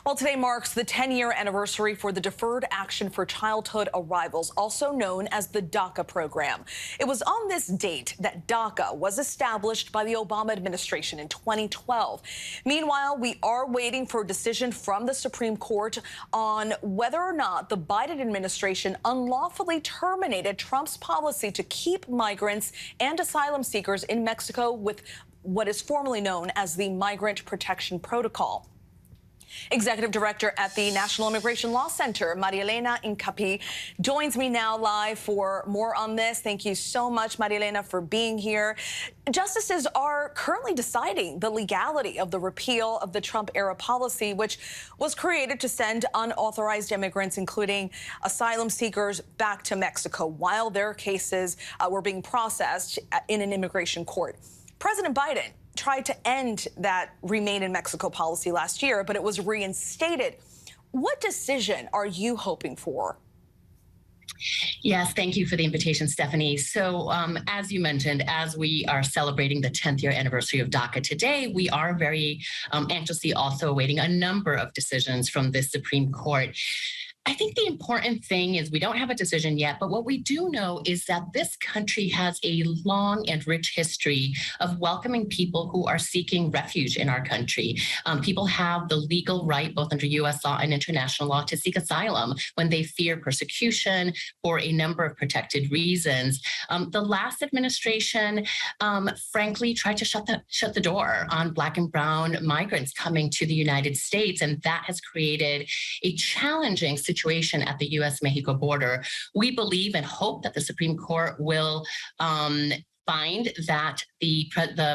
Well, today marks the 10-year anniversary for the Deferred Action for Childhood Arrivals, also known as the DACA program. It was on this date that DACA was established by the Obama administration in 2012. Meanwhile, we are waiting for a decision from the Supreme Court on whether or not the Biden administration unlawfully terminated Trump's policy to keep migrants and asylum seekers in Mexico with what is formerly known as the Migrant Protection Protocol. Executive Director at the National Immigration Law Center, Maria Elena Incapi, joins me now live for more on this. Thank you so much, Maria Elena, for being here. Justices are currently deciding the legality of the repeal of the Trump-era policy, which was created to send unauthorized immigrants, including asylum seekers, back to Mexico while their cases were being processed in an immigration court. President Biden tried to end that Remain in Mexico policy last year, but it was reinstated. What decision are you hoping for? Yes, thank you for the invitation, Stephanie. So as you mentioned, as we are celebrating the 10th year anniversary of DACA today, we are very anxiously also awaiting a number of decisions from the Supreme Court. I think the important thing is we don't have a decision yet, but what we do know is that this country has a long and rich history of welcoming people who are seeking refuge in our country. People have the legal right, both under U.S. law and international law, to seek asylum when they fear persecution for a number of protected reasons. The last administration, frankly, tried to shut the door on Black and brown migrants coming to the United States, and that has created a challenging situation at the U.S.-Mexico border. We believe and hope that the Supreme Court will find that the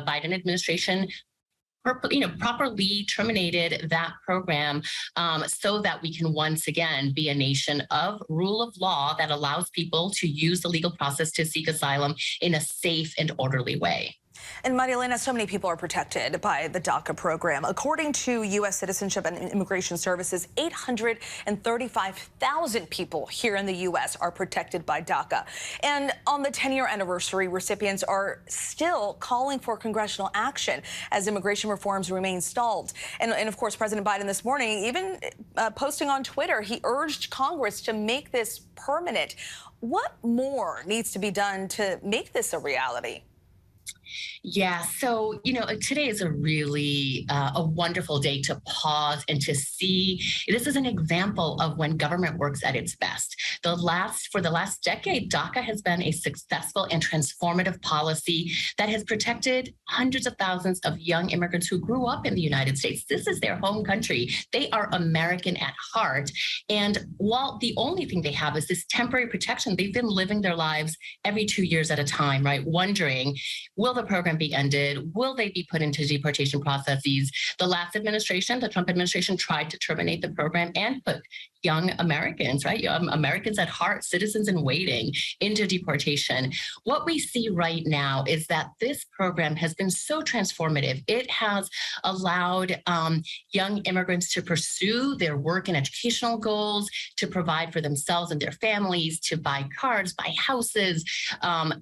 Biden administration properly terminated that program so that we can once again be a nation of rule of law that allows people to use the legal process to seek asylum in a safe and orderly way. And Maria Elena, so many people are protected by the DACA program. According to U.S. Citizenship and Immigration Services, 835,000 people here in the U.S. are protected by DACA. And on the 10-year anniversary, recipients are still calling for congressional action as immigration reforms remain stalled. And of course, President Biden this morning, even posting on Twitter, he urged Congress to make this permanent. What more needs to be done to make this a reality? Yeah, so, today is a really a wonderful day to pause and to see. This is an example of when government works at its best. For the last decade, DACA has been a successful and transformative policy that has protected hundreds of thousands of young immigrants who grew up in the United States. This is their home country. They are American at heart. And while the only thing they have is this temporary protection, they've been living their lives every 2 years at a time, right? Wondering, will the program be ended? Will they be put into deportation processes? The last administration, the Trump administration, tried to terminate the program and put young Americans, right? Americans at heart, citizens in waiting, into deportation. What we see right now is that this program has been so transformative. It has allowed young immigrants to pursue their work and educational goals, to provide for themselves and their families, to buy cars, buy houses,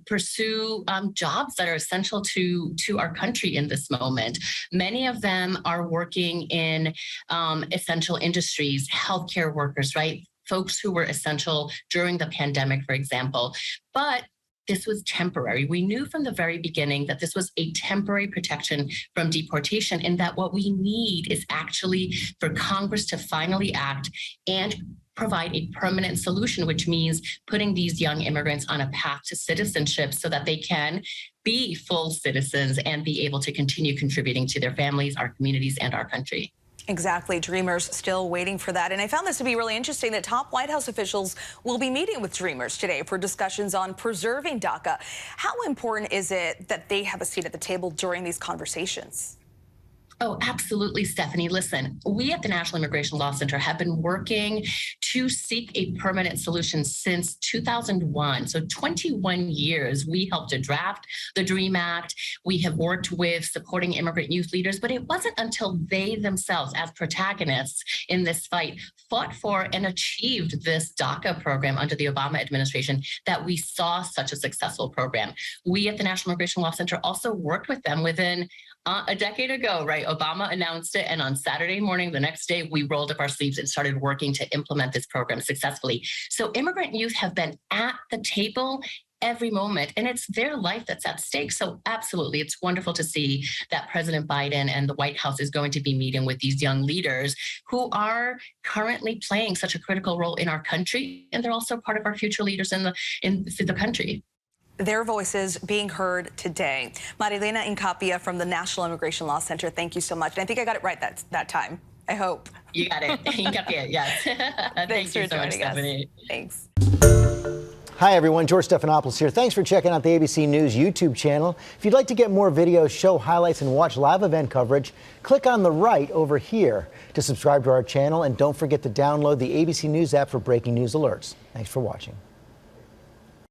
pursue jobs that are essential to our country in this moment. Many of them are working in essential industries, healthcare workers, right? Folks who were essential during the pandemic, for example. But this was temporary. We knew from the very beginning that this was a temporary protection from deportation, and that what we need is actually for Congress to finally act and provide a permanent solution, which means putting these young immigrants on a path to citizenship so that they can be full citizens and be able to continue contributing to their families, our communities, and our country. Exactly. Dreamers still waiting for that. And I found this to be really interesting that top White House officials will be meeting with Dreamers today for discussions on preserving DACA. How important is it that they have a seat at the table during these conversations? Oh, absolutely, Stephanie. Listen, we at the National Immigration Law Center have been working to seek a permanent solution since 2001. So 21 years, we helped to draft the DREAM Act. We have worked with supporting immigrant youth leaders, but it wasn't until they themselves, as protagonists in this fight, fought for and achieved this DACA program under the Obama administration that we saw such a successful program. We at the National Immigration Law Center also worked with them within A decade ago, right? Obama announced it. And on Saturday morning, the next day, we rolled up our sleeves and started working to implement this program successfully. So immigrant youth have been at the table every moment, and it's their life that's at stake. So absolutely, it's wonderful to see that President Biden and the White House is going to be meeting with these young leaders who are currently playing such a critical role in our country, and they're also part of our future leaders in the country. Their voices being heard today. Marilena Incapia from the National Immigration Law Center, thank you so much. And I think I got it right that time. I hope. You got it. Incapia, yes. Thanks Thank you for so much, joining us. Stephanie. Thanopoulos. Thanks. Hi, everyone. George Stephanopoulos here. Thanks for checking out the ABC News YouTube channel. If you'd like to get more videos, show highlights, and watch live event coverage, click on the right over here to subscribe to our channel. And don't forget to download the ABC News app for breaking news alerts. Thanks for watching.